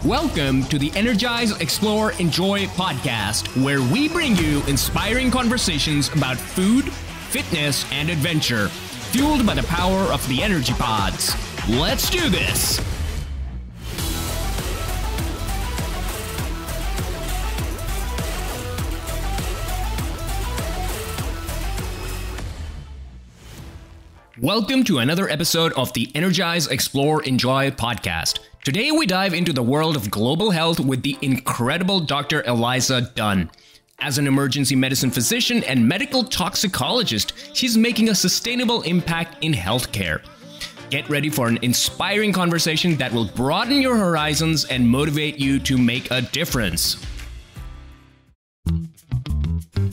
Welcome to the Energize, Explore, Enjoy podcast, where we bring you inspiring conversations about food, fitness, and adventure, fueled by the power of the energy pods. Let's do this! Welcome to another episode of the Energize, Explore, Enjoy podcast. Today we dive into the world of global health with the incredible Dr. Eliza Dunn. As an emergency medicine physician and medical toxicologist, she's making a sustainable impact in healthcare. Get ready for an inspiring conversation that will broaden your horizons and motivate you to make a difference.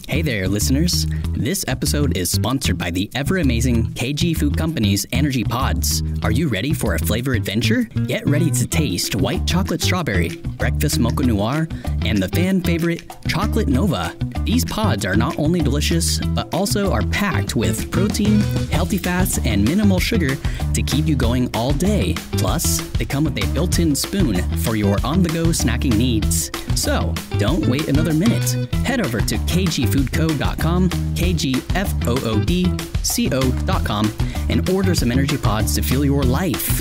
Hey there, listeners. This episode is sponsored by the ever-amazing KG Food Company's Energy Pods. Are you ready for a flavor adventure? Get ready to taste white chocolate strawberry, breakfast mocha noir, and the fan favorite chocolate nova. These pods are not only delicious, but also are packed with protein, healthy fats, and minimal sugar to keep you going all day. Plus, they come with a built-in spoon for your on-the-go snacking needs. So, don't wait another minute. Head over to kgfoodco.com, kgfoodco.com, and order some energy pods to fuel your life.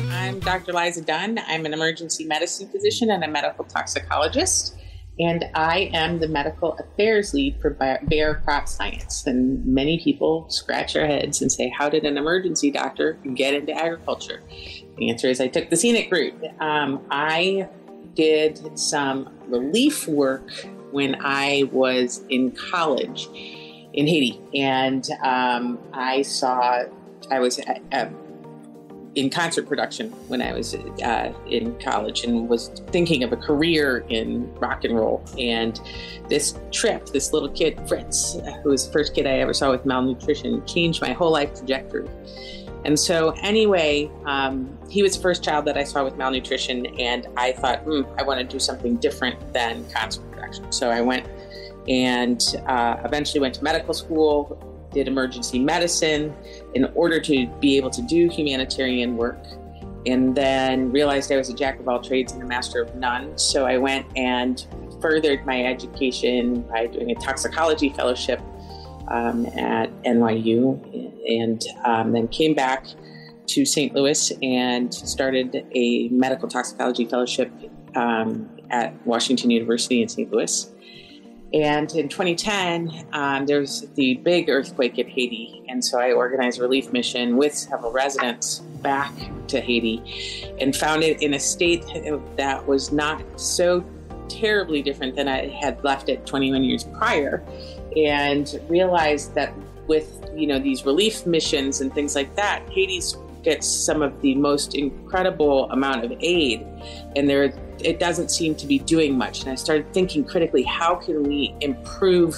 I'm Dr. Eliza Dunn. I'm an emergency medicine physician and a medical toxicologist, and I am the medical affairs lead for Bayer Crop Science. And many people scratch their heads and say, how did an emergency doctor get into agriculture? The answer is I took the scenic route. I did some relief work when I was in college in Haiti, and I was in concert production when I was in college and was thinking of a career in rock and roll. And this little kid, Fritz, who was the first kid I ever saw with malnutrition, changed my whole life trajectory. And so anyway, he was the first child that I saw with malnutrition, and I thought, I want to do something different than concert production. So I went and eventually went to medical school, did emergency medicine in order to be able to do humanitarian work, and then realized I was a jack of all trades and a master of none. So I went and furthered my education by doing a toxicology fellowship at NYU, and then came back to St. Louis and started a medical toxicology fellowship at Washington University in St. Louis. And in 2010, there was the big earthquake in Haiti, and so I organized a relief mission with several residents back to Haiti and found it in a state that was not so terribly different than I had left it 21 years prior, and realized that with these relief missions and things like that, Haiti gets some of the most incredible amount of aid, and it doesn't seem to be doing much. And I started thinking critically, how can we improve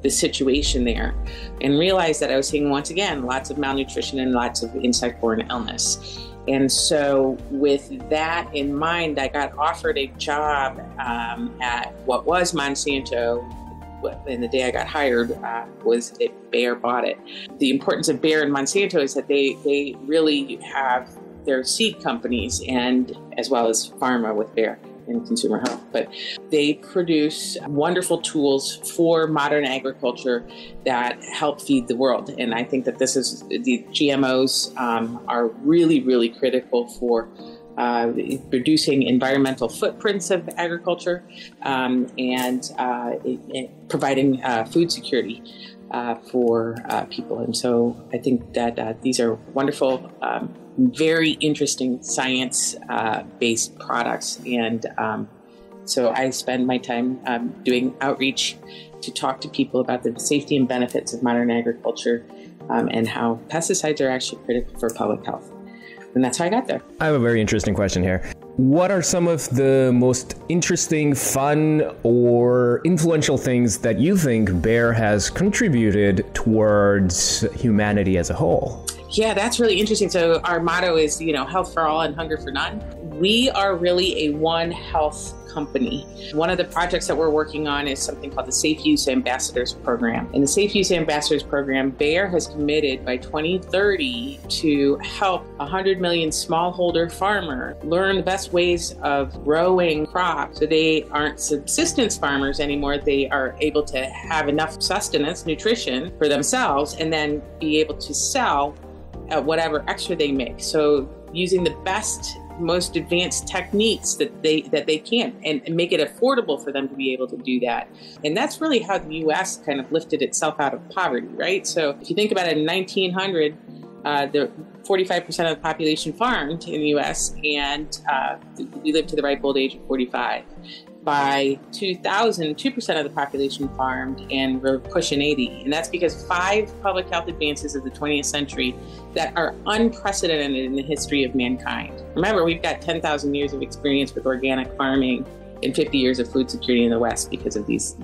the situation there? And realized that I was seeing, once again, lots of malnutrition and lots of insect-borne illness. And so with that in mind, I got offered a job at what was Monsanto. And the day I got hired was that Bayer bought it. The importance of Bayer and Monsanto is that they really have their seed companies, and as well as pharma with Bayer and consumer health. But they produce wonderful tools for modern agriculture that help feed the world. And I think that the GMOs are really, really critical for reducing environmental footprints of agriculture and providing food security for people. And so I think that these are wonderful, very interesting science-based products. And so I spend my time doing outreach to talk to people about the safety and benefits of modern agriculture and how pesticides are actually critical for public health. And that's how I got there. I have a very interesting question here. What are some of the most interesting, fun, or influential things that you think Bayer has contributed towards humanity as a whole? Yeah, that's really interesting. So our motto is, health for all and hunger for none. We are really a One Health company. One of the projects that we're working on is something called the Safe Use Ambassadors Program. In the Safe Use Ambassadors Program, Bayer has committed by 2030 to help 100 million smallholder farmers learn the best ways of growing crops so they aren't subsistence farmers anymore. They are able to have enough sustenance, nutrition for themselves, and then be able to sell whatever extra they make. So using the best, most advanced techniques that they can and make it affordable for them to be able to do that. And that's really how the U.S. kind of lifted itself out of poverty, right? So if you think about it, in 1900, the 45% of the population farmed in the U.S. and we lived to the ripe old age of 45. By 2000, 2% of the population farmed, and we're pushing 80. And that's because 5 public health advances of the 20th century that are unprecedented in the history of mankind. Remember, we've got 10,000 years of experience with organic farming and 50 years of food security in the West because of these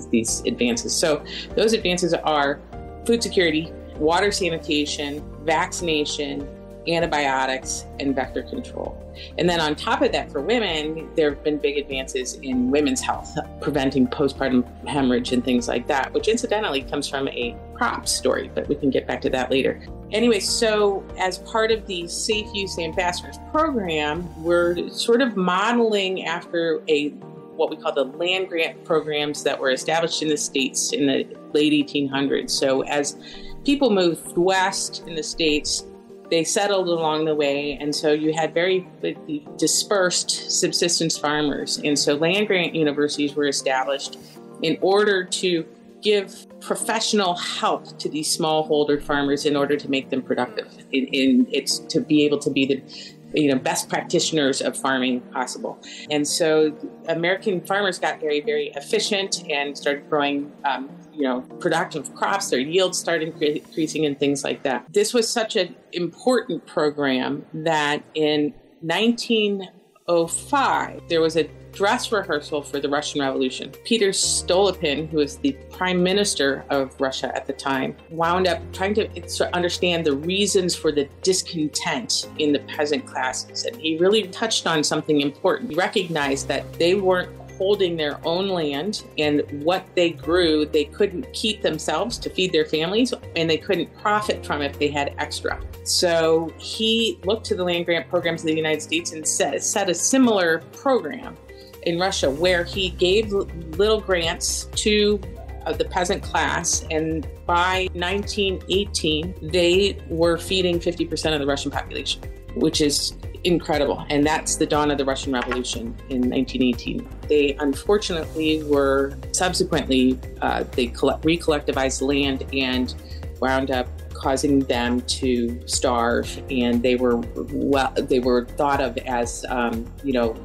advances. So those advances are food security, water sanitation, vaccination, antibiotics, and vector control. And then on top of that, for women, there have been big advances in women's health, preventing postpartum hemorrhage and things like that, which incidentally comes from a crops story, but we can get back to that later. Anyway, so as part of the Safe Use Ambassadors Program, we're sort of modeling after what we call the land grant programs that were established in the States in the late 1800s. So as people moved west in the States, they settled along the way, and so you had very dispersed subsistence farmers. And so land-grant universities were established in order to give professional help to these smallholder farmers in order to make them productive. It's to be able to be the best practitioners of farming possible. And so American farmers got very, very efficient and started growing productive crops. Their yields started increasing and things like that. This was such an important program that in 1905, there was a dress rehearsal for the Russian Revolution. Peter Stolypin, who was the prime minister of Russia at the time, wound up trying to understand the reasons for the discontent in the peasant classes. And he really touched on something important. He recognized that they weren't holding their own land, and what they grew, they couldn't keep themselves to feed their families, and they couldn't profit from it if they had extra. So he looked to the land grant programs of the United States and set a similar program in Russia where he gave little grants to the peasant class, and by 1918, they were feeding 50% of the Russian population, which is incredible. And that's the dawn of the Russian Revolution in 1918. They unfortunately were subsequently, they recollectivized land and wound up causing them to starve. And they were thought of as,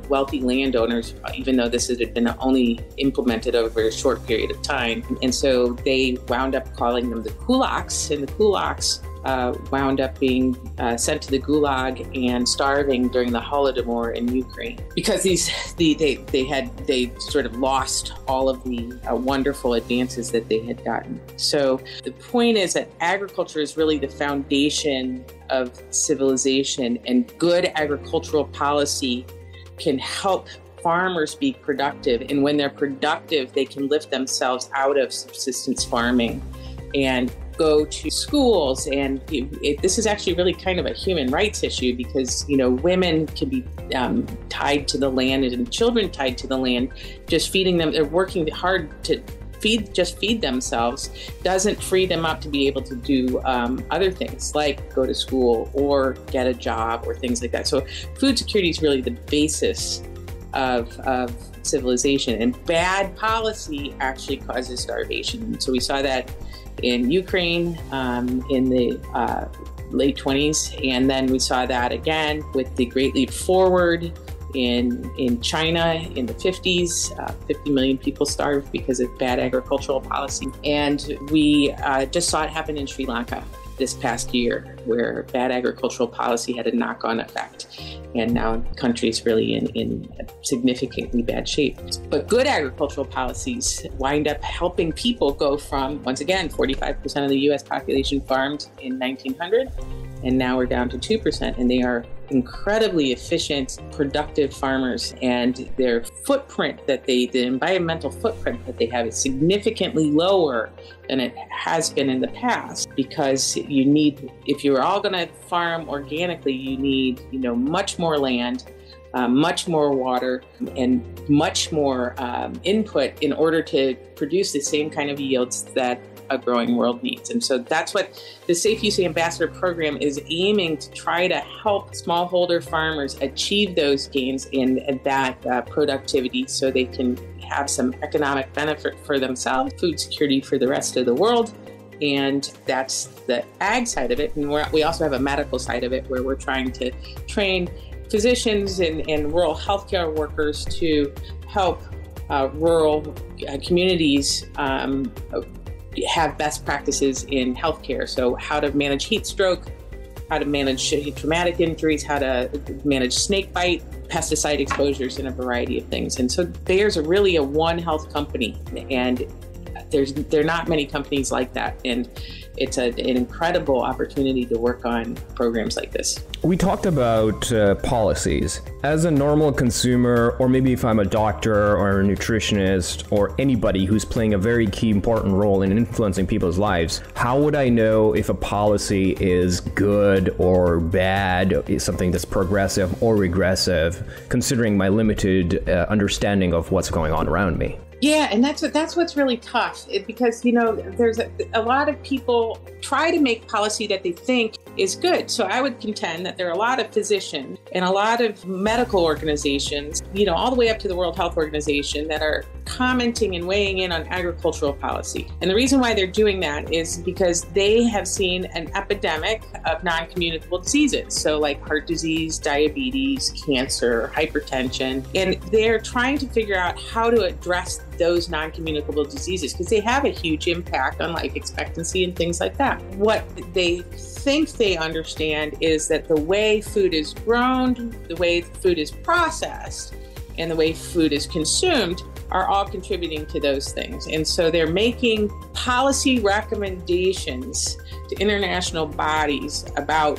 wealthy landowners, even though this had been only implemented over a short period of time. And so they wound up calling them the kulaks, and the kulaks wound up being sent to the Gulag and starving during the Holodomor in Ukraine because they sort of lost all of the wonderful advances that they had gotten. So the point is that agriculture is really the foundation of civilization, and good agricultural policy can help farmers be productive. And when they're productive, they can lift themselves out of subsistence farming and go to schools. And this is actually really kind of a human rights issue because, women can be tied to the land and children tied to the land. Just feeding them, they're working hard to feed themselves doesn't free them up to be able to do other things like go to school or get a job or things like that. So food security is really the basis of civilization, and bad policy actually causes starvation. So we saw that in Ukraine in the late 20s, and then we saw that again with the Great Leap Forward in China in the 50s. 50 million people starved because of bad agricultural policy. And we just saw it happen in Sri Lanka this past year, where bad agricultural policy had a knock-on effect. And now the country's really in significantly bad shape. But good agricultural policies wind up helping people go from, once again, 45% of the U.S. population farmed in 1900, and now we're down to 2%, and they are incredibly efficient, productive farmers, and their footprint the environmental footprint that they have is significantly lower than it has been in the past, because if you're all going to farm organically, you need, much more land, much more water, and much more input in order to produce the same kind of yields that a growing world needs. And so that's what the Safe Use Ambassador program is aiming to try to help smallholder farmers achieve those gains in that productivity, so they can have some economic benefit for themselves, food security for the rest of the world. And that's the ag side of it. And we also have a medical side of it, where we're trying to train physicians and rural healthcare workers to help rural communities have best practices in healthcare. So how to manage heat stroke, how to manage traumatic injuries, how to manage snake bite, pesticide exposures, and a variety of things. And so Bayer's really a One Health company, and there are not many companies like that. And it's an incredible opportunity to work on programs like this. We talked about policies. As a normal consumer, or maybe if I'm a doctor or a nutritionist or anybody who's playing a very key important role in influencing people's lives, how would I know if a policy is good or bad, is something that's progressive or regressive, considering my limited understanding of what's going on around me? Yeah, and that's what's really tough, because there's a lot of people try to make policy that they think is good. So I would contend that there are a lot of physicians and a lot of medical organizations, all the way up to the World Health Organization, that are commenting and weighing in on agricultural policy. And the reason why they're doing that is because they have seen an epidemic of non-communicable diseases, so like heart disease, diabetes, cancer, hypertension, and they're trying to figure out how to address those non-communicable diseases, because they have a huge impact on life expectancy and things like that. What they think they understand is that the way food is grown, the way food is processed, and the way food is consumed are all contributing to those things. And so they're making policy recommendations to international bodies about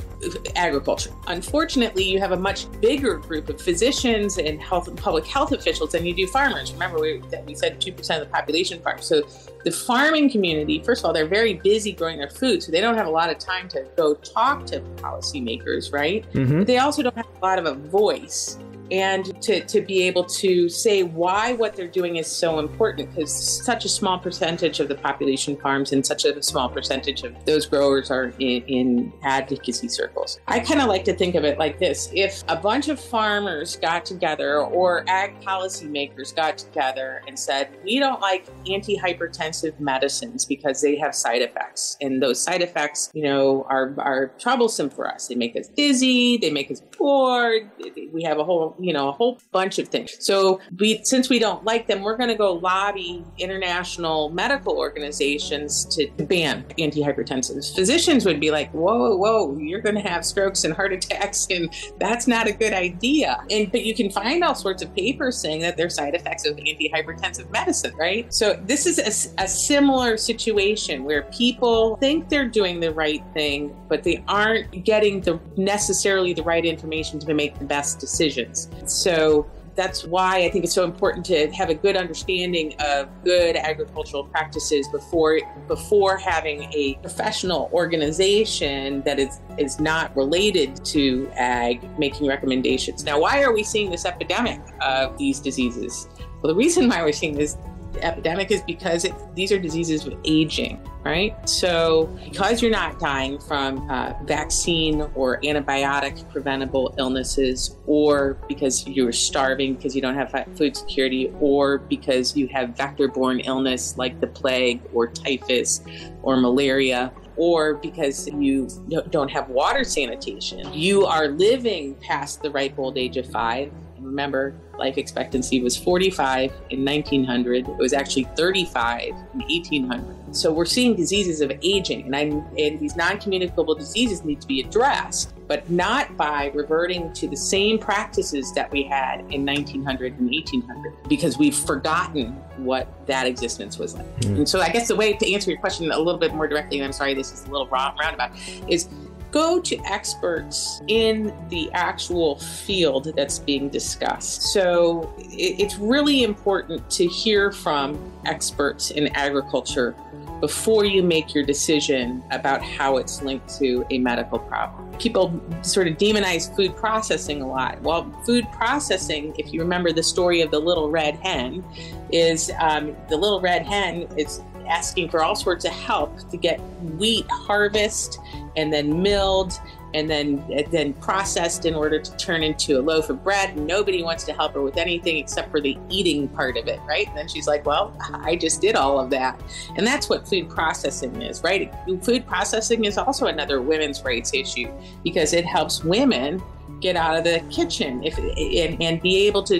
agriculture. Unfortunately, you have a much bigger group of physicians and public health officials than you do farmers. Remember, we said 2% of the population farms. So the farming community, first of all, they're very busy growing their food, so they don't have a lot of time to go talk to policymakers, right? Mm-hmm. But they also don't have a lot of a voice, and to be able to say why what they're doing is so important, because such a small percentage of the population farms and such a small percentage of those growers are in advocacy circles. I kind of like to think of it like this. If a bunch of farmers got together, or ag policymakers got together and said, we don't like antihypertensive medicines because they have side effects, and those side effects, are troublesome for us. They make us dizzy, they make us bored, we have a whole bunch of things. So since we don't like them, we're going to go lobby international medical organizations to ban antihypertensives. Physicians would be like, whoa, you're going to have strokes and heart attacks, and that's not a good idea. But you can find all sorts of papers saying that there's side effects of antihypertensive medicine, right? So this is a similar situation where people think they're doing the right thing, but they aren't getting necessarily the right information to make the best decisions. So that's why I think it's so important to have a good understanding of good agricultural practices before having a professional organization that is not related to ag making recommendations. Now, why are we seeing this epidemic of these diseases? Well, the reason why we're seeing this epidemic is because these are diseases of aging, right? So because you're not dying from vaccine or antibiotic preventable illnesses, or because you're starving because you don't have food security, or because you have vector-borne illness like the plague or typhus or malaria, or because you don't have water sanitation, you are living past the ripe old age of 5. And remember, life expectancy was 45 in 1900. It was actually 35 in 1800. So we're seeing diseases of aging, and these non-communicable diseases need to be addressed, but not by reverting to the same practices that we had in 1900 and 1800, because we've forgotten what that existence was like. And so I guess the way to answer your question a little bit more directly, and I'm sorry this is a little roundabout, is go to experts in the actual field that's being discussed. So it's really important to hear from experts in agriculture before you make your decision about how it's linked to a medical problem. People sort of demonize food processing a lot. Well, food processing, if you remember the story of the little red hen, is the little red hen is asking for all sorts of help to get wheat harvest and then milled and then processed in order to turn into a loaf of bread. And nobody wants to help her with anything except for the eating part of it, right? And then she's like, well, I just did all of that. And that's what food processing is, right? Food processing is also another women's rights issue because it helps women get out of the kitchen and be able to,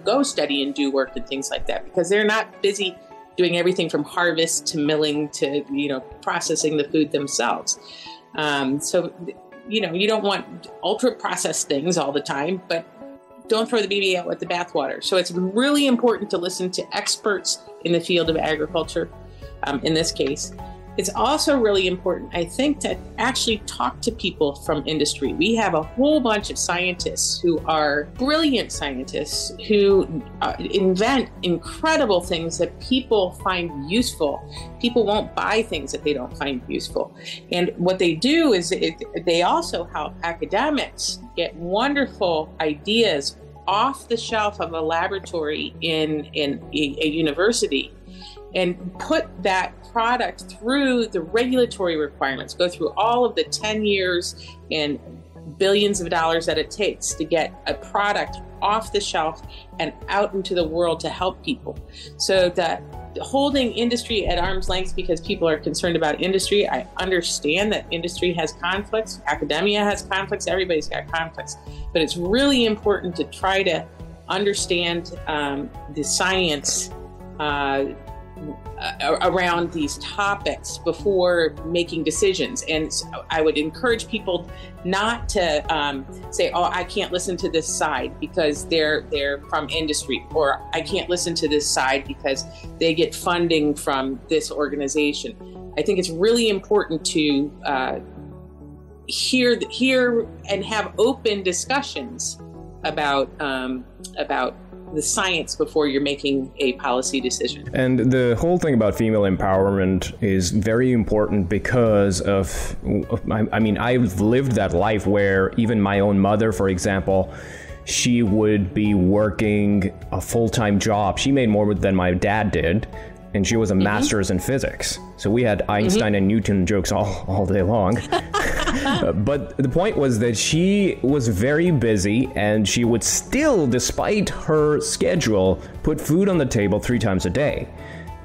go study and do work and things like that because they're not busy doing everything from harvest to milling to, processing the food themselves. So you don't want ultra processed things all the time, but don't throw the baby out with the bathwater. So it's really important to listen to experts in the field of agriculture, in this case. It's also really important, I think, to actually talk to people from industry. We have a whole bunch of scientists who are brilliant scientists who invent incredible things that people find useful. People won't buy things that they don't find useful. And what they do is they also help academics get wonderful ideas off the shelf of a laboratory in a university and put that product through the regulatory requirements, go through all of the 10 years and billions of dollars that it takes to get a product off the shelf and out into the world to help people. So that holding industry at arm's length because people are concerned about industry, I understand that industry has conflicts, academia has conflicts, everybody's got conflicts, but it's really important to try to understand the science around these topics before making decisions. And so I would encourage people not to say, oh, I can't listen to this side because they're from industry, or I can't listen to this side because they get funding from this organization. I think it's really important to hear and have open discussions about the science before you're making a policy decision. And the whole thing about female empowerment is very important because I've lived that life where even my own mother, for example, she would be working a full-time job. She made more than my dad did, and she was a master's in physics. So we had Einstein and Newton jokes all day long. But the point was that she was very busy, and she would still, despite her schedule, put food on the table 3 times a day.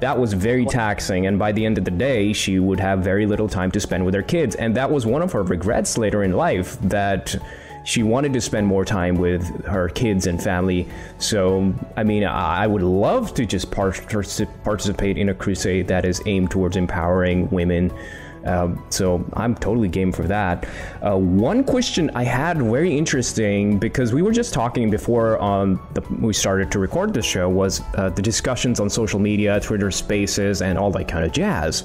That was very taxing, and by the end of the day, she would have very little time to spend with her kids. And that was one of her regrets later in life, that she wanted to spend more time with her kids and family. So, I would love to just participate in a crusade that is aimed towards empowering women. So I'm totally game for that. One question I had, very interesting, because we were just talking before we started to record the show, was the discussions on social media, Twitter Spaces, and all that kind of jazz.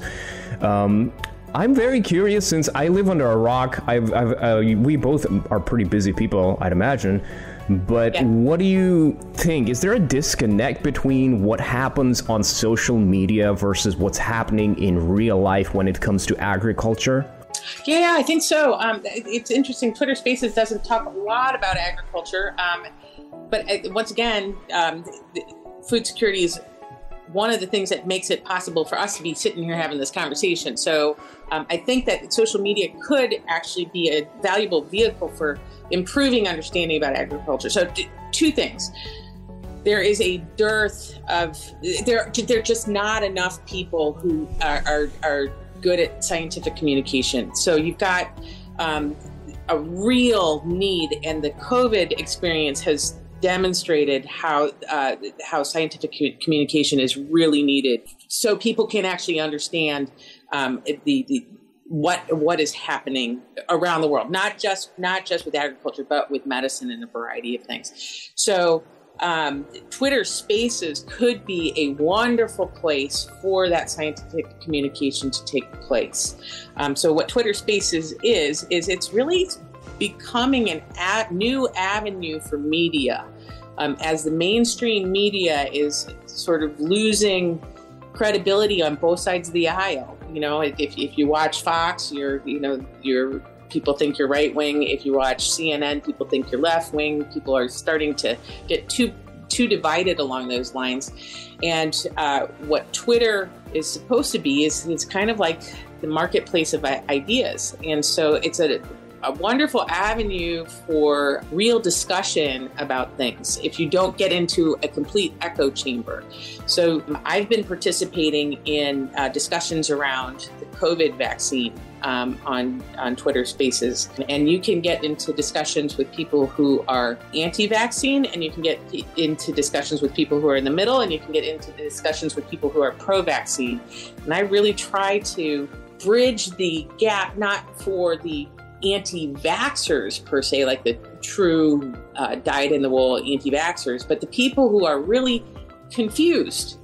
I'm very curious, since I live under a rock. We both are pretty busy people, I'd imagine. But What do you think? Is there a disconnect between what happens on social media versus what's happening in real life when it comes to agriculture? Yeah, I think so. It's interesting. Twitter Spaces doesn't talk a lot about agriculture. But once again, food security is one of the things that makes it possible for us to be sitting here having this conversation. So I think that social media could actually be a valuable vehicle for improving understanding about agriculture. So 2 things. There is a dearth of, there are just not enough people who are good at scientific communication. So you've got a real need, and the COVID experience has demonstrated how scientific communication is really needed, so people can actually understand what is happening around the world, not just with agriculture, but with medicine and a variety of things. So Twitter Spaces could be a wonderful place for that scientific communication to take place. So what Twitter Spaces is it's really becoming a new avenue for media. As the mainstream media is sort of losing credibility on both sides of the aisle. You know, if you watch Fox, you're people think you're right wing. If you watch CNN, people think you're left wing. People are starting to get too divided along those lines. And what Twitter is supposed to be is it's kind of like the marketplace of ideas. And so it's a wonderful avenue for real discussion about things if you don't get into a complete echo chamber. So I've been participating in discussions around the COVID vaccine on Twitter Spaces. And you can get into discussions with people who are anti-vaccine, and you can get into discussions with people who are in the middle, and you can get into discussions with people who are pro-vaccine. And I really try to bridge the gap, not for the anti-vaxxers per se, like the true dyed-in-the-wool anti-vaxxers, but the people who are really confused,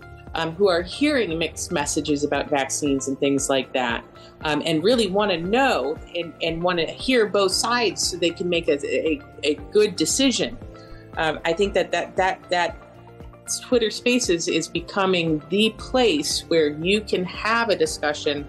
who are hearing mixed messages about vaccines and things like that, and really want to know and want to hear both sides so they can make a good decision. I think that Twitter Spaces is becoming the place where you can have a discussion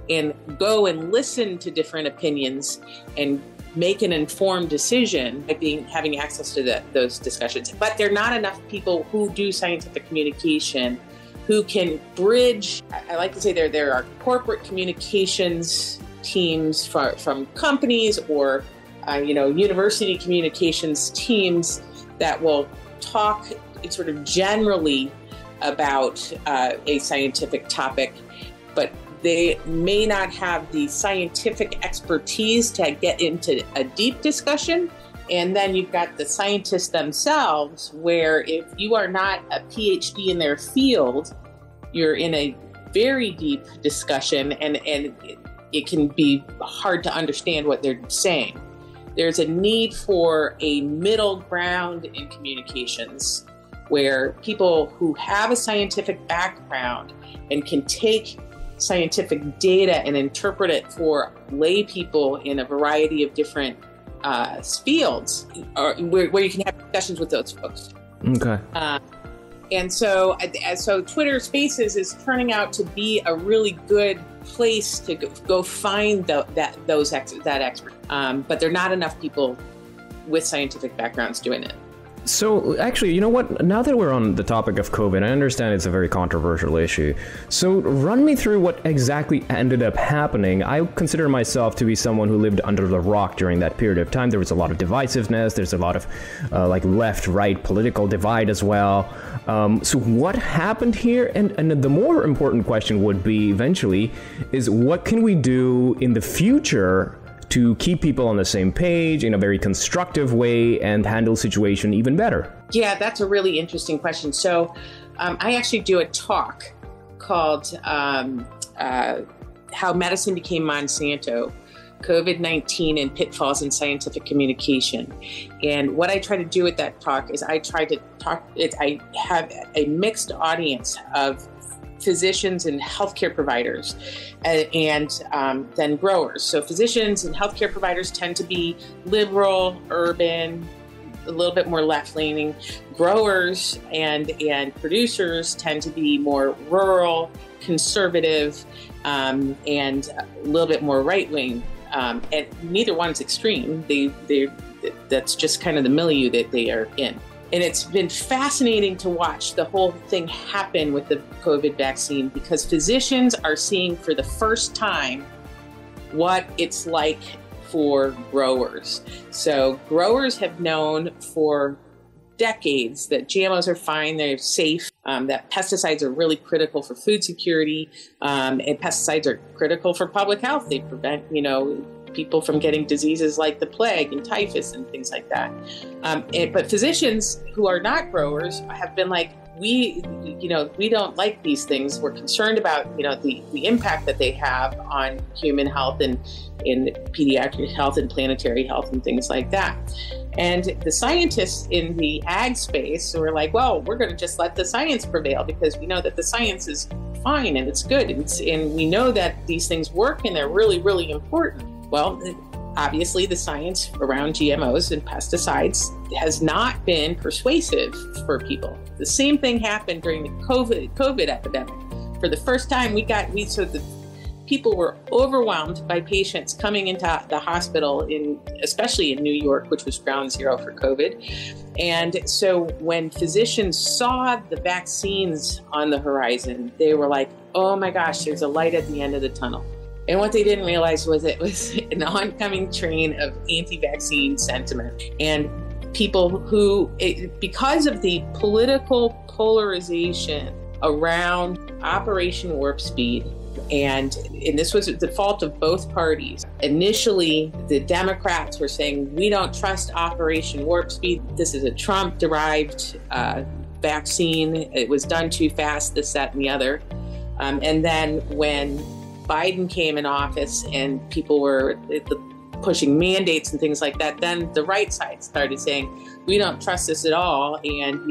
and go and listen to different opinions and make an informed decision by having access to those discussions. But there are not enough people who do scientific communication who can bridge. I like to say there are corporate communications teams from companies or university communications teams that will talk sort of generally about a scientific topic, but they may not have the scientific expertise to get into a deep discussion. And then you've got the scientists themselves, where if you are not a PhD in their field, you're in a very deep discussion, and it can be hard to understand what they're saying. There's a need for a middle ground in communications where people who have a scientific background and can take scientific data and interpret it for lay people in a variety of different fields, where you can have discussions with those folks. Okay. And so Twitter Spaces is turning out to be a really good place to go find that expert. But there are not enough people with scientific backgrounds doing it. So actually, you know what? Now that we're on the topic of COVID, I understand it's a very controversial issue. So run me through what exactly ended up happening. I consider myself to be someone who lived under the rock during that period of time. There was a lot of divisiveness. There's a lot of left-right political divide as well. So what happened here? And the more important question would be eventually is what can we do in the future to keep people on the same page in a very constructive way and handle situation even better? Yeah, that's a really interesting question. So I actually do a talk called How Medicine Became Monsanto, COVID-19 and Pitfalls in Scientific Communication. And what I try to do with that talk is I have a mixed audience of physicians and healthcare providers, and then growers. So physicians and healthcare providers tend to be liberal, urban, a little bit more left-leaning. Growers and producers tend to be more rural, conservative, and a little bit more right-wing. And neither one's extreme. That's just kind of the milieu that they are in. And it's been fascinating to watch the whole thing happen with the COVID vaccine, because physicians are seeing for the first time what it's like for growers. So growers have known for decades that GMOs are fine, they're safe, that pesticides are really critical for food security, and pesticides are critical for public health. They prevent, people from getting diseases like the plague and typhus and things like that. But physicians who are not growers have been like, we don't like these things. We're concerned about, the impact that they have on human health and in pediatric health and planetary health and things like that. And the scientists in the ag space were like, well, we're going to just let the science prevail because we know that the science is fine and it's good. And we know that these things work and they're really, really important. Well, obviously the science around GMOs and pesticides has not been persuasive for people. The same thing happened during the COVID epidemic. For the first time, people were overwhelmed by patients coming into the hospital, especially in New York, which was ground zero for COVID. And so when physicians saw the vaccines on the horizon, they were like, oh my gosh, there's a light at the end of the tunnel. And what they didn't realize was it was an oncoming train of anti-vaccine sentiment. And people who, because of the political polarization around Operation Warp Speed, and this was the fault of both parties. Initially, the Democrats were saying, we don't trust Operation Warp Speed. This is a Trump-derived vaccine. It was done too fast, this, that, and the other. And then when Biden came in office and people were pushing mandates and things like that, then the right side started saying, we don't trust this at all. And,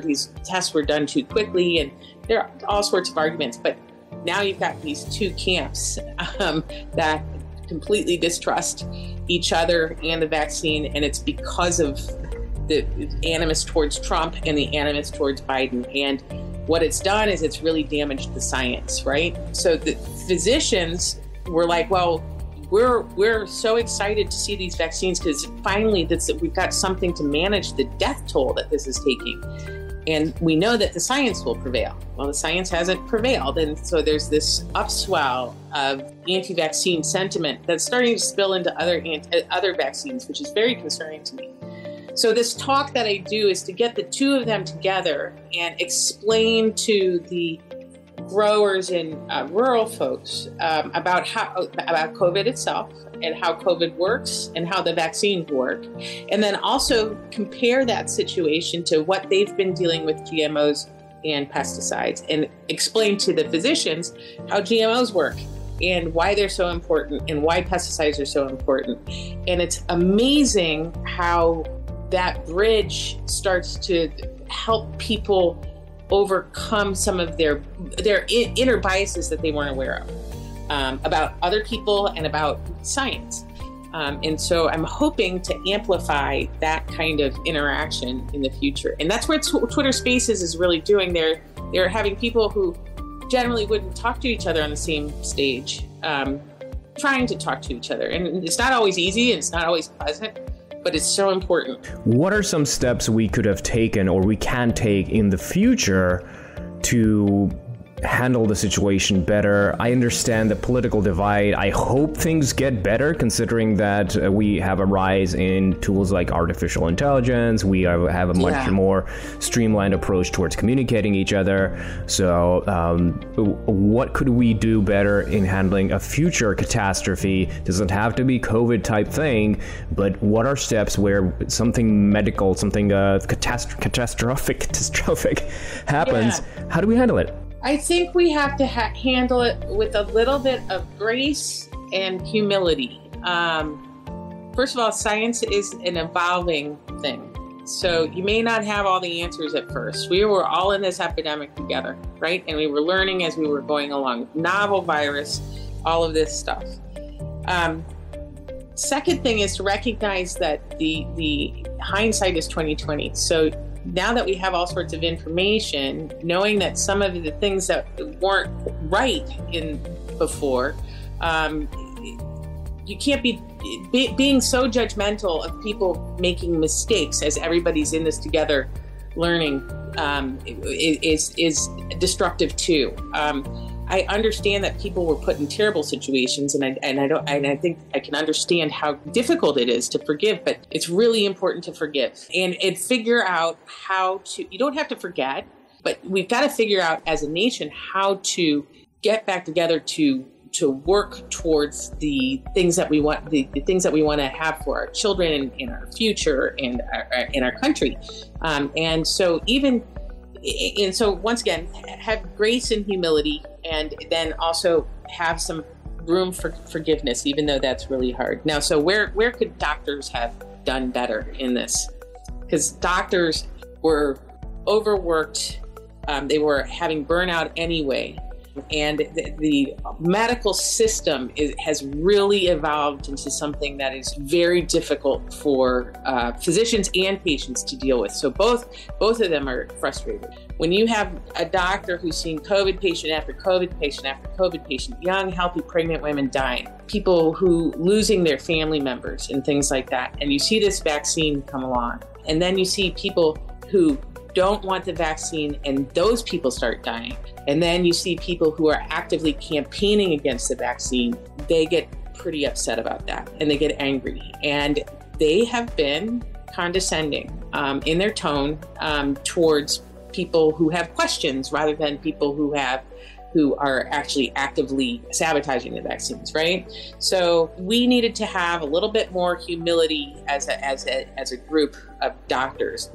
these tests were done too quickly. And there are all sorts of arguments. But now you've got these two camps that completely distrust each other and the vaccine. And it's because of the animus towards Trump and the animus towards Biden. And what it's done is it's really damaged the science, right? So the physicians were like, well, we're so excited to see these vaccines because finally we've got something to manage the death toll that this is taking. And we know that the science will prevail. Well, the science hasn't prevailed. And so there's this upswell of anti-vaccine sentiment that's starting to spill into other vaccines, which is very concerning to me. So this talk that I do is to get the two of them together and explain to the growers and rural folks about COVID itself and how COVID works and how the vaccines work. And then also compare that situation to what they've been dealing with GMOs and pesticides and explain to the physicians how GMOs work and why they're so important and why pesticides are so important. And it's amazing how that bridge starts to help people overcome some of their inner biases that they weren't aware of about other people and about science. And so I'm hoping to amplify that kind of interaction in the future. And that's what Twitter Spaces is really doing. They're having people who generally wouldn't talk to each other on the same stage, trying to talk to each other. And it's not always easy and it's not always pleasant, but it's so important. What are some steps we could have taken or we can take in the future to handle the situation better? I understand the political divide. I hope things get better considering that we have a rise in tools like artificial intelligence. We have a much more streamlined approach towards communicating each other. So what could we do better in handling a future catastrophe? Doesn't have to be COVID type thing, but what are steps where something medical, something catastrophic happens? Yeah. How do we handle it? I think we have to handle it with a little bit of grace and humility. First of all, science is an evolving thing. So you may not have all the answers at first. We were all in this epidemic together, right? And we were learning as we were going along. Novel virus, all of this stuff. Second thing is to recognize that the hindsight is 20/20. So now that we have all sorts of information, knowing that some of the things that weren't right before, you can't be being so judgmental of people making mistakes as everybody's in this together learning is destructive too. I understand that people were put in terrible situations, and I think I can understand how difficult it is to forgive. But it's really important to forgive and figure out how to. You don't have to forget, but we've got to figure out as a nation how to get back together to work towards the things that we want, the things that we want to have for our children and in our future and in our country. And so once again, have grace and humility, and then also have some room for forgiveness, even though that's really hard. Now, so where could doctors have done better in this, because doctors were overworked. They were having burnout anyway. And the medical system has really evolved into something that is very difficult for physicians and patients to deal with. So both of them are frustrated. When you have a doctor who's seen COVID patient after COVID patient after COVID patient, young, healthy, pregnant women dying, people who losing their family members and things like that, and you see this vaccine come along, and then you see people who don't want the vaccine and those people start dying. And then you see people who are actively campaigning against the vaccine. They get pretty upset about that and they get angry. And they have been condescending in their tone towards people who have questions rather than people who are actually actively sabotaging the vaccines, right? So we needed to have a little bit more humility as a group of doctors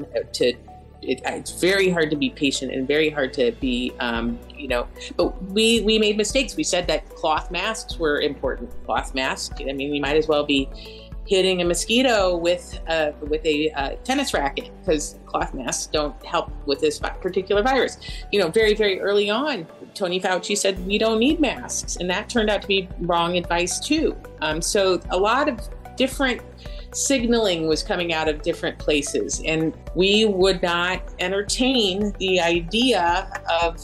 it's very hard to be patient and very hard to be, but we made mistakes. We said that cloth masks were important. Cloth masks, I mean, you might as well be hitting a mosquito with a tennis racket, because cloth masks don't help with this particular virus. Very, very early on, Tony Fauci said we don't need masks, and that turned out to be wrong advice too. So a lot of different signaling was coming out of different places, and we would not entertain the idea of,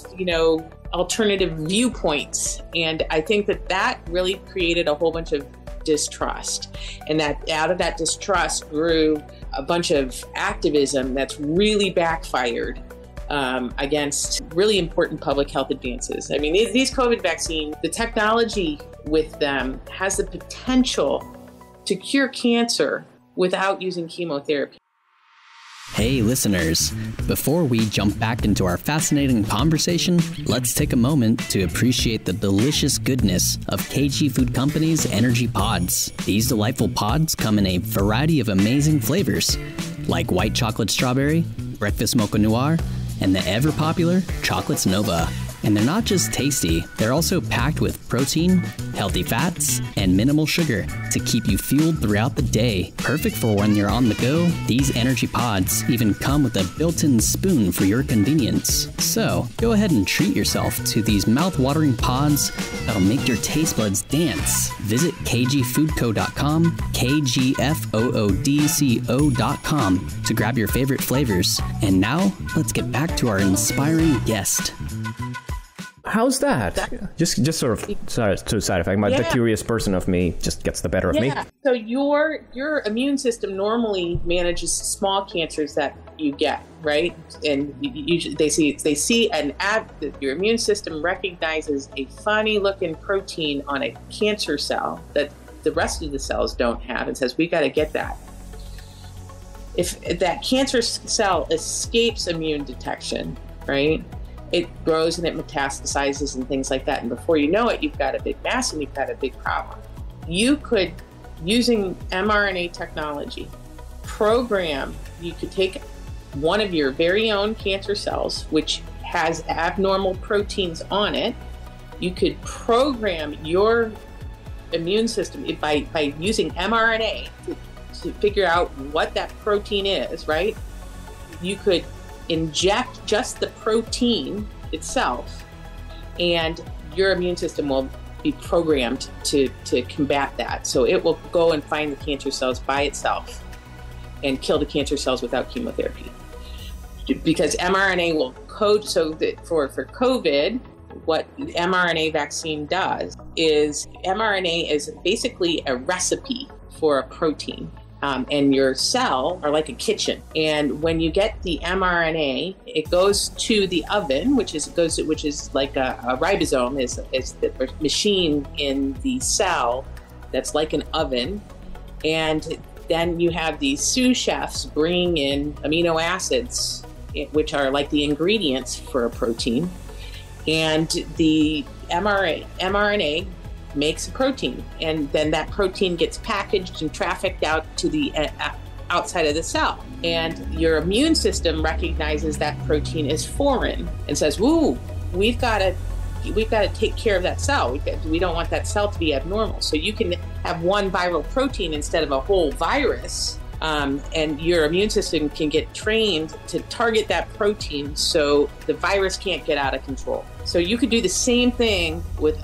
alternative viewpoints. And I think that really created a whole bunch of distrust, and that out of that distrust grew a bunch of activism that's really backfired against really important public health advances. I mean, these COVID vaccines, the technology with them has the potential to cure cancer without using chemotherapy. Hey listeners, before we jump back into our fascinating conversation, let's take a moment to appreciate the delicious goodness of KG Food Company's Energy Pods. These delightful pods come in a variety of amazing flavors, like white chocolate strawberry, breakfast mocha noir, and the ever-popular Chocolates Nova. And they're not just tasty, they're also packed with protein, healthy fats, and minimal sugar to keep you fueled throughout the day. Perfect for when you're on the go, these energy pods even come with a built-in spoon for your convenience. So, go ahead and treat yourself to these mouth-watering pods that'll make your taste buds dance. Visit kgfoodco.com, kgfoodco.com to grab your favorite flavors. And now, let's get back to our inspiring guest. How's that? Just sort of to side effect. The curious person of me just gets the better of me. So your immune system normally manages small cancers that you get, right? And usually they see an ad that your immune system recognizes a funny looking protein on a cancer cell that the rest of the cells don't have, and says, we got to get that. If that cancer cell escapes immune detection, right? It grows and it metastasizes and things like that. And before you know it, you've got a big mass and you've got a big problem. You could, using mRNA technology, you could take one of your very own cancer cells, which has abnormal proteins on it. You could program your immune system by using mRNA to figure out what that protein is, right? You could inject just the protein itself, and your immune system will be programmed to combat that. So it will go and find the cancer cells by itself and kill the cancer cells without chemotherapy. Because mRNA will code, so that for COVID, what the mRNA vaccine does is mRNA is basically a recipe for a protein. And your cell are like a kitchen. And when you get the mRNA, it goes to the oven, which is like a ribosome, is the machine in the cell that's like an oven. And then you have these sous chefs bringing in amino acids, which are like the ingredients for a protein. And the mRNA makes a protein, and then that protein gets packaged and trafficked out to the outside of the cell. And your immune system recognizes that protein as foreign and says, "Ooh, we've got to take care of that cell. We don't want that cell to be abnormal." So you can have one viral protein instead of a whole virus and your immune system can get trained to target that protein so the virus can't get out of control. So you could do the same thing with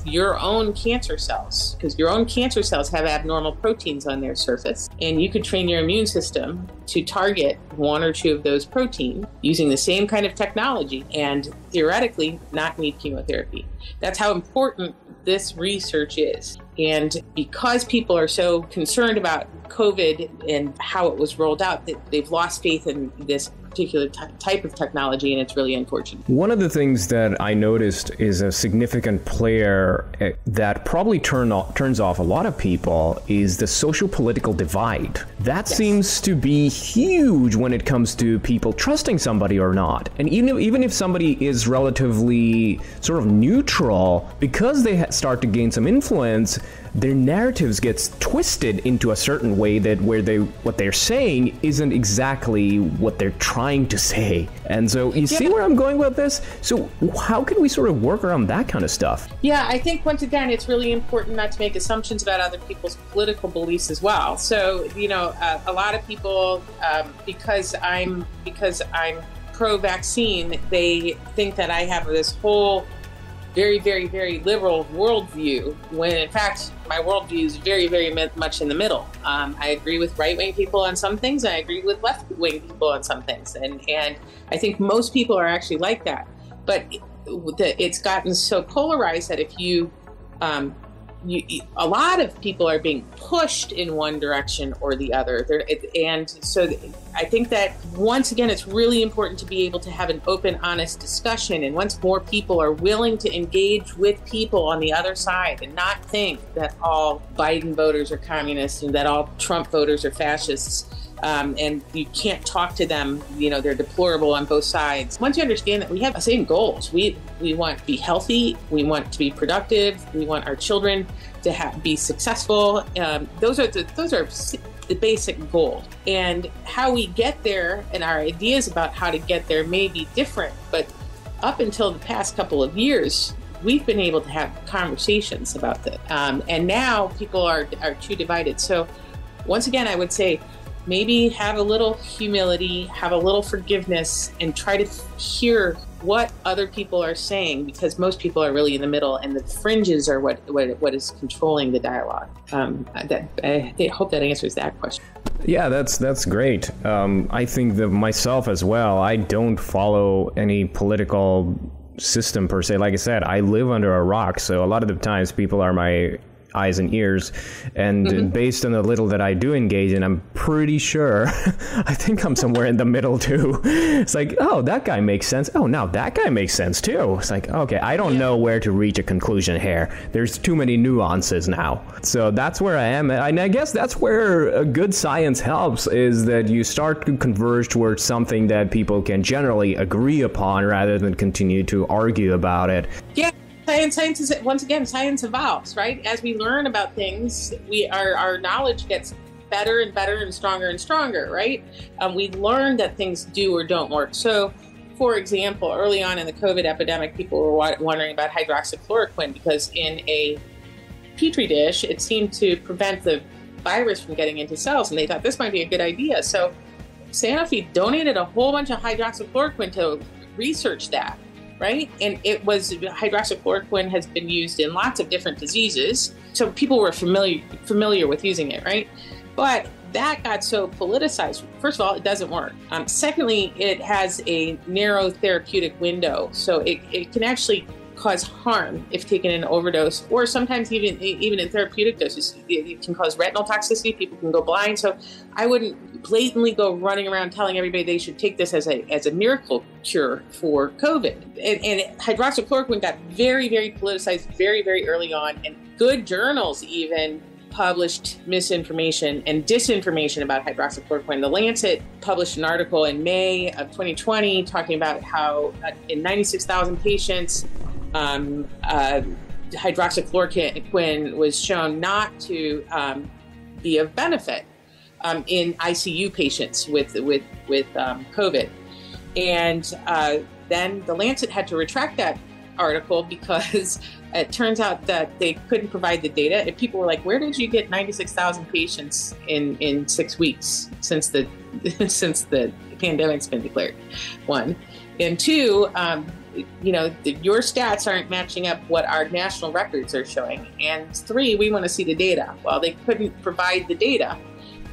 your own cancer cells, because your own cancer cells have abnormal proteins on their surface, and you could train your immune system to target one or two of those proteins using the same kind of technology and theoretically not need chemotherapy. That's how important this research is. And because people are so concerned about COVID and how it was rolled out, they've lost faith in this particular type of technology, and it's really unfortunate. One of the things that I noticed is a significant player that probably turns off a lot of people is the social political divide. That seems to be huge when it comes to people trusting somebody or not. And even if somebody is relatively sort of neutral, because they start to gain some influence, their narratives gets twisted into a certain way that what they're saying isn't exactly what they're trying to say. And so you see where I'm going with this? So how can we sort of work around that kind of stuff? Yeah, I think once again, it's really important not to make assumptions about other people's political beliefs as well. So, a lot of people, because I'm pro-vaccine, they think that I have this whole very, very, very liberal worldview, when in fact my worldview is very, very much in the middle. I agree with right-wing people on some things, and I agree with left-wing people on some things, and I think most people are actually like that. But it's gotten so polarized that if a lot of people are being pushed in one direction or the other. And so I think that, once again, it's really important to be able to have an open, honest discussion. And once more people are willing to engage with people on the other side and not think that all Biden voters are communists and that all Trump voters are fascists, and you can't talk to them, they're deplorable on both sides. Once you understand that we have the same goals, we want to be healthy, we want to be productive, we want our children to be successful. Those are the basic goals. And how we get there and our ideas about how to get there may be different, but up until the past couple of years, we've been able to have conversations about this. And now people are too divided. So once again, I would say, maybe have a little humility, have a little forgiveness, and try to hear what other people are saying, because most people are really in the middle, and the fringes are what is controlling the dialogue. I hope that answers that question. Yeah, that's great. I think that myself as well, I don't follow any political system per se. Like I said, I live under a rock, so a lot of the times people are my eyes and ears, and based on the little that I do engage in, I'm pretty sure I think I'm somewhere in the middle too. It's like, oh, that guy makes sense. Oh, now that guy makes sense too. It's like, okay, I don't know where to reach a conclusion here. There's too many nuances now. So that's where I am, and I guess that's where a good science helps, is that you start to converge towards something that people can generally agree upon rather than continue to argue about it. Yeah. Science is, once again, science evolves, right? As we learn about things, our knowledge gets better and better and stronger, right? We learn that things do or don't work. So, for example, early on in the COVID epidemic, people were wondering about hydroxychloroquine, because in a petri dish, it seemed to prevent the virus from getting into cells, and they thought this might be a good idea. So Sanofi donated a whole bunch of hydroxychloroquine to research that. Right? And hydroxychloroquine has been used in lots of different diseases. So people were familiar with using it, right? But that got so politicized. First of all, it doesn't work. Secondly, it has a narrow therapeutic window. So it can actually cause harm if taken in overdose, or sometimes even in therapeutic doses. It can cause retinal toxicity. People can go blind. So I wouldn't blatantly go running around telling everybody they should take this as a miracle cure for COVID. And hydroxychloroquine got very, very politicized very, very early on, and good journals even published misinformation and disinformation about hydroxychloroquine. The Lancet published an article in May of 2020 talking about how in 96,000 patients, hydroxychloroquine was shown not to be of benefit in ICU patients with COVID. And then the Lancet had to retract that article because it turns out that they couldn't provide the data. And people were like, where did you get 96,000 patients in 6 weeks since the pandemic's been declared? One. And two, your stats aren't matching up what our national records are showing. And three, we want to see the data. Well, they couldn't provide the data.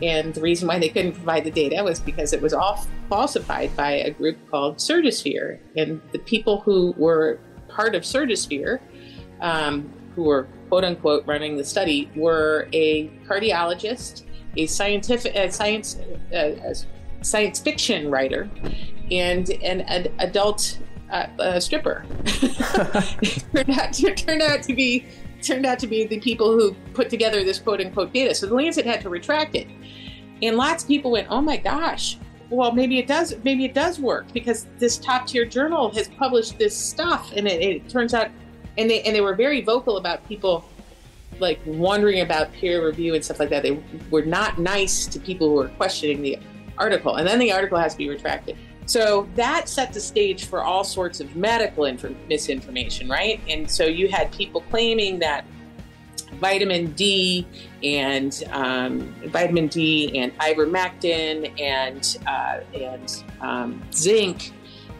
And the reason why they couldn't provide the data was because it was all falsified by a group called Surgisphere. And the people who were part of Surgisphere, who were quote unquote running the study, were a cardiologist, a science fiction writer, and an adult stripper. turned out to be the people who put together this quote unquote data. So the Lancet had to retract it. And lots of people went, oh my gosh, well, maybe it does work, because this top tier journal has published this stuff. And it turns out, and they were very vocal about people like wondering about peer review and stuff like that. They were not nice to people who were questioning the article. And then the article has to be retracted. So that set the stage for all sorts of medical misinformation, right? And so you had people claiming that vitamin D and ivermectin and zinc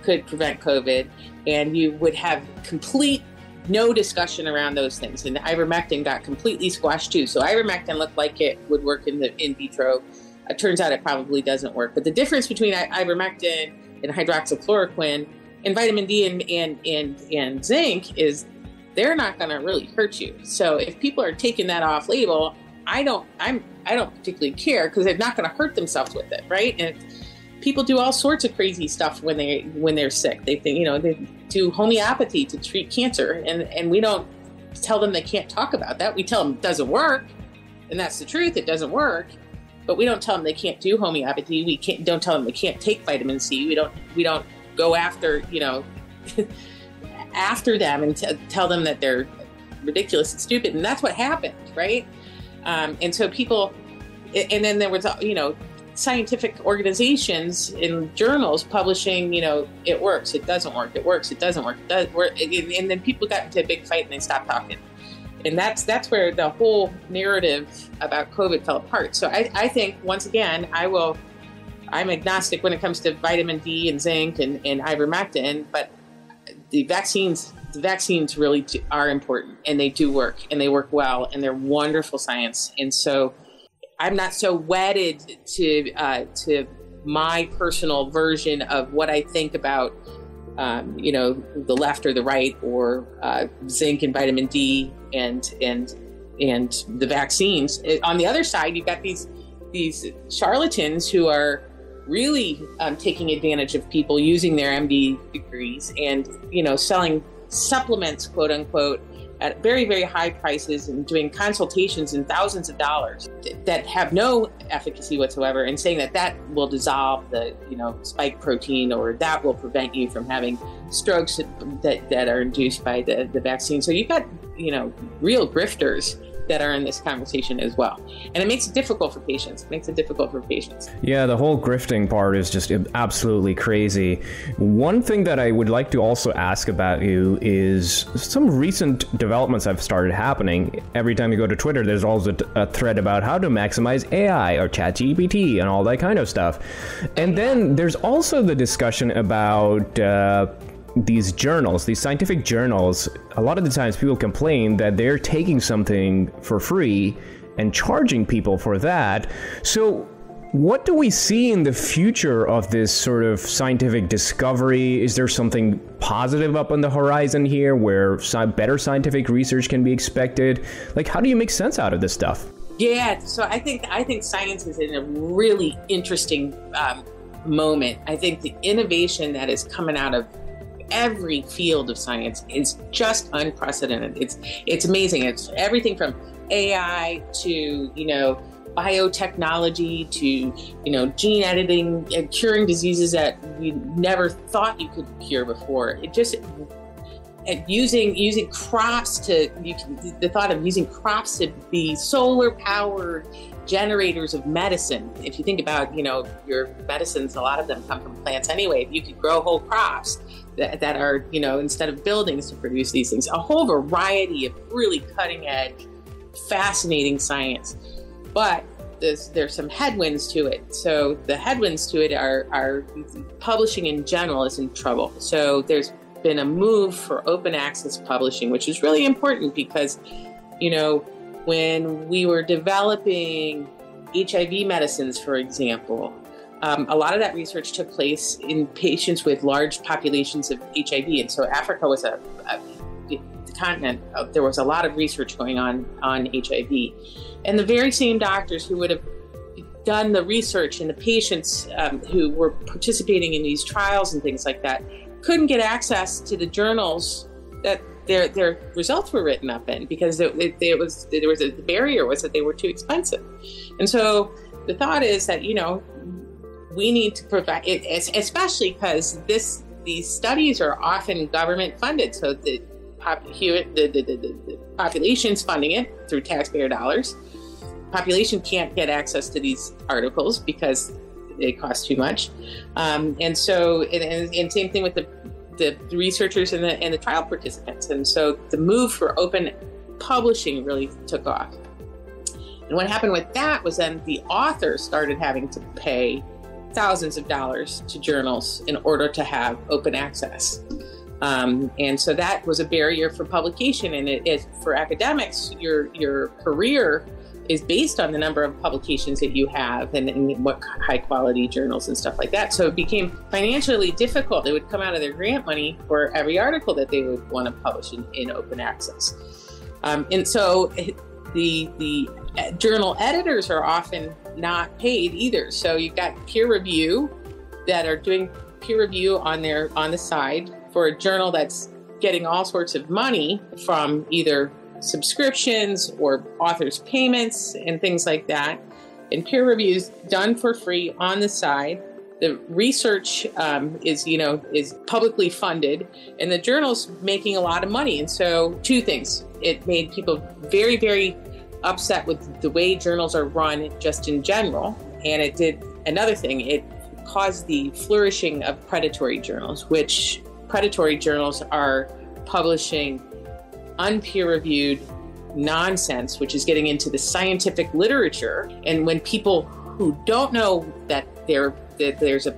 could prevent COVID, and you would have complete no discussion around those things. And the ivermectin got completely squashed too. So ivermectin looked like it would work in the in vitro. It turns out it probably doesn't work. But the difference between ivermectin and hydroxychloroquine and vitamin D and zinc is they're not going to really hurt you. So if people are taking that off label, I don't particularly care, because they're not going to hurt themselves with it, right? And people do all sorts of crazy stuff when they're sick. They think, they do homeopathy to treat cancer, and we don't tell them they can't talk about that. We tell them it doesn't work, and that's the truth. It doesn't work. But we don't tell them they can't do homeopathy. Don't tell them they can't take vitamin C. We don't go after after them and tell them that they're ridiculous and stupid. And that's what happened, right? And so people, and then there was scientific organizations in journals publishing, it works, it doesn't work, it works, it doesn't work, it does work, and then people got into a big fight and they stopped talking. And that's where the whole narrative about COVID fell apart. So I think, once again, I'm agnostic when it comes to vitamin D and zinc and ivermectin, but the vaccines really are important, and they do work, and they work well, and they're wonderful science. And so I'm not so wedded to my personal version of what I think about the left or the right, or zinc and vitamin D and the vaccines. On the other side, you've got these charlatans who are really taking advantage of people using their MD degrees and selling supplements, quote unquote, at very, very high prices, and doing consultations in thousands of dollars that have no efficacy whatsoever, and saying that will dissolve the spike protein, or that will prevent you from having strokes that are induced by the vaccine. So you've got real grifters that are in this conversation as well. And it makes it difficult for patients. Yeah, the whole grifting part is just absolutely crazy. One thing that I would like to also ask about you is some recent developments have started happening. Every time you go to Twitter, there's always a thread about how to maximize AI or ChatGPT and all that kind of stuff. And then there's also the discussion about these journals, these scientific journals. A lot of the times people complain that they're taking something for free and charging people for that. So what do we see in the future of this sort of scientific discovery? Is there something positive up on the horizon here where better scientific research can be expected? Like, how do you make sense out of this stuff? Yeah, so I think science is in a really interesting moment. I think the innovation that is coming out of every field of science is just unprecedented. It's amazing. It's everything from AI to biotechnology to gene editing and curing diseases that you never thought you could cure before. Using crops the thought of using crops to be solar powered generators of medicine. If you think about your medicines, a lot of them come from plants anyway. If you could grow whole crops that are, instead of buildings to produce these things, a whole variety of really cutting edge, fascinating science. But there's some headwinds to it. So the headwinds to it are publishing in general is in trouble. So there's been a move for open access publishing, which is really important because, when we were developing HIV medicines, for example, a lot of that research took place in patients with large populations of HIV. And so Africa was the continent. There was a lot of research going on HIV. And the very same doctors who would have done the research and the patients who were participating in these trials and things like that couldn't get access to the journals that their results were written up in because the barrier was that they were too expensive. And so the thought is that, we need to provide it, especially because these studies are often government funded. So the population's funding it through taxpayer dollars. Population can't get access to these articles because they cost too much. And so, and same thing with the researchers and the trial participants. And so the move for open publishing really took off. And what happened with that was then the authors started having to pay thousands of dollars to journals in order to have open access. And so that was a barrier for publication. And for academics, your career is based on the number of publications that you have and what high quality journals and stuff like that. So it became financially difficult. It would come out of their grant money for every article that they would want to publish in open access. And so the journal editors are often not paid either. So you've got peer review that are doing peer review on the side for a journal that's getting all sorts of money from either subscriptions or authors' payments and things like that. And peer reviews done for free on the side. The research is publicly funded, and the journal's making a lot of money. And so two things. It made people very, very upset with the way journals are run just in general. And it did another thing. It caused the flourishing of predatory journals, which predatory journals are publishing unpeer-reviewed nonsense, which is getting into the scientific literature. And when people who don't know that there's a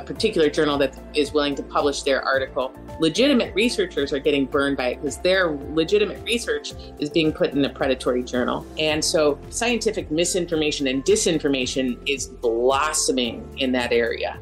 particular journal that is willing to publish their article, legitimate researchers are getting burned by it because their legitimate research is being put in a predatory journal. And so scientific misinformation and disinformation is blossoming in that area.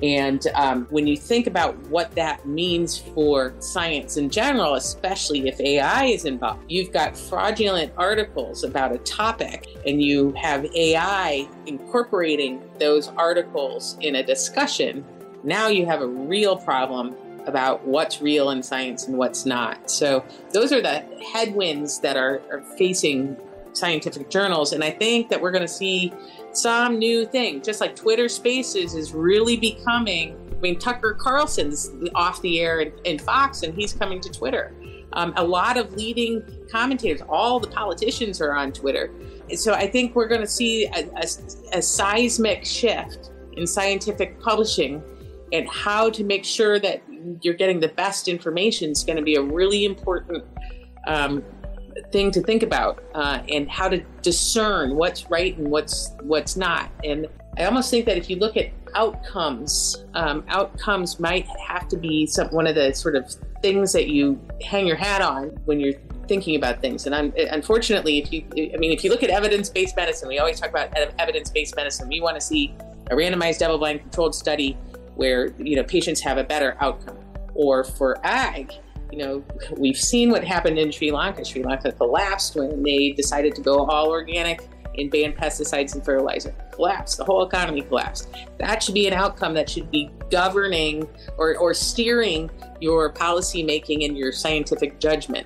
And when you think about what that means for science in general, especially if AI is involved, you've got fraudulent articles about a topic and you have AI incorporating those articles in a discussion. Now you have a real problem about what's real in science and what's not. So those are the headwinds that are facing scientific journals. And I think that we're going to see some new thing, just like Twitter Spaces is really becoming, Tucker Carlson's off the air in Fox and he's coming to Twitter. A lot of leading commentators, all the politicians are on Twitter. So I think we're going to see a seismic shift in scientific publishing, and how to make sure that you're getting the best information is going to be a really important thing to think about, and how to discern what's right and what's not. And I almost think that if you look at outcomes might have to be one of the sort of things that you hang your hat on when you're thinking about things. And unfortunately, if you look at evidence-based medicine, we always talk about evidence-based medicine. We want to see a randomized double-blind controlled study where patients have a better outcome. Or for ag, we've seen what happened in Sri Lanka. Sri Lanka collapsed when they decided to go all organic and ban pesticides and fertilizer. Collapsed. The whole economy collapsed. That should be an outcome that should be governing or steering your policy making and your scientific judgment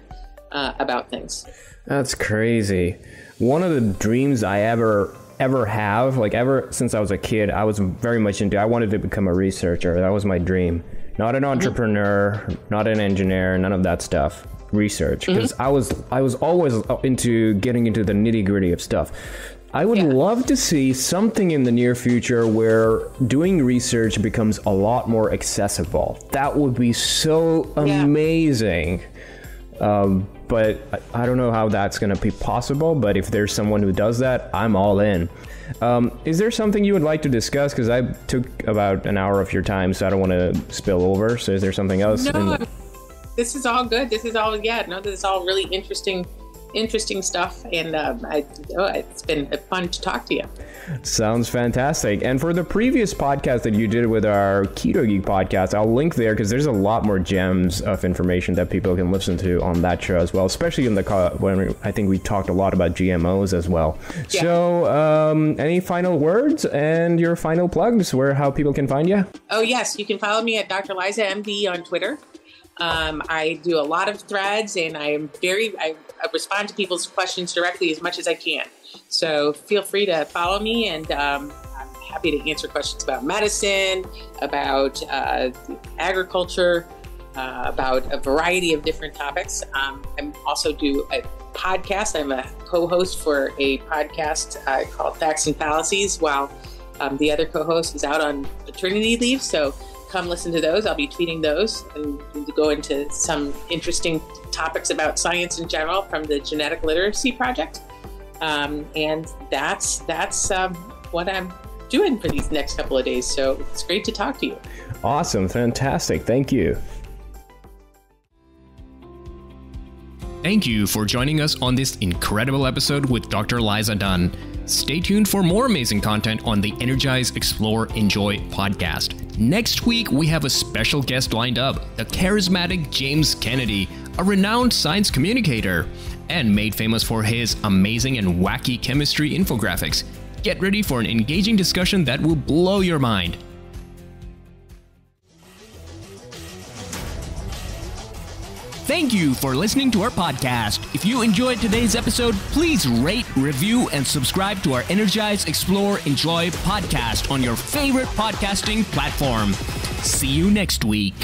about things. That's crazy. One of the dreams I ever have, ever since I was a kid, I was very much I wanted to become a researcher. That was my dream. Not an entrepreneur, not an engineer, none of that stuff. Research, because I was always into getting into the nitty-gritty of stuff. I would love to see something in the near future where doing research becomes a lot more accessible. That would be so amazing. But I don't know how that's going to be possible, but if there's someone who does that, I'm all in. Is there something you would like to discuss? Because I took about an hour of your time, so I don't want to spill over. So is there something else? No, this is all good. This is all, this is all really interesting stuff, and it's been fun to talk to you. Sounds fantastic. And for the previous podcast that you did with our Keto Geek podcast, I'll link there because there's a lot more gems of information that people can listen to on that show as well, especially when I think we talked a lot about GMOs as well. Yeah. So any final words and your final plugs, how people can find you? Oh, yes. You can follow me at Dr. Eliza MD on Twitter. I do a lot of threads, and I respond to people's questions directly as much as I can. So feel free to follow me, and I'm happy to answer questions about medicine, about agriculture, about a variety of different topics. I also do a podcast. I'm a co-host for a podcast called Facts and Fallacies, while the other co-host is out on maternity leave. So come listen to those. I'll be tweeting those and go into some interesting topics about science in general from the Genetic Literacy Project. And that's what I'm doing for these next couple of days. So it's great to talk to you. Awesome. Fantastic. Thank you. Thank you for joining us on this incredible episode with Dr. Eliza Dunn. Stay tuned for more amazing content on the Energize, Explore, Enjoy podcast. Next week, we have a special guest lined up, the charismatic James Kennedy, a renowned science communicator, and made famous for his amazing and wacky chemistry infographics. Get ready for an engaging discussion that will blow your mind. Thank you for listening to our podcast. If you enjoyed today's episode, please rate, review, and subscribe to our Energize, Explore, Enjoy podcast on your favorite podcasting platform. See you next week.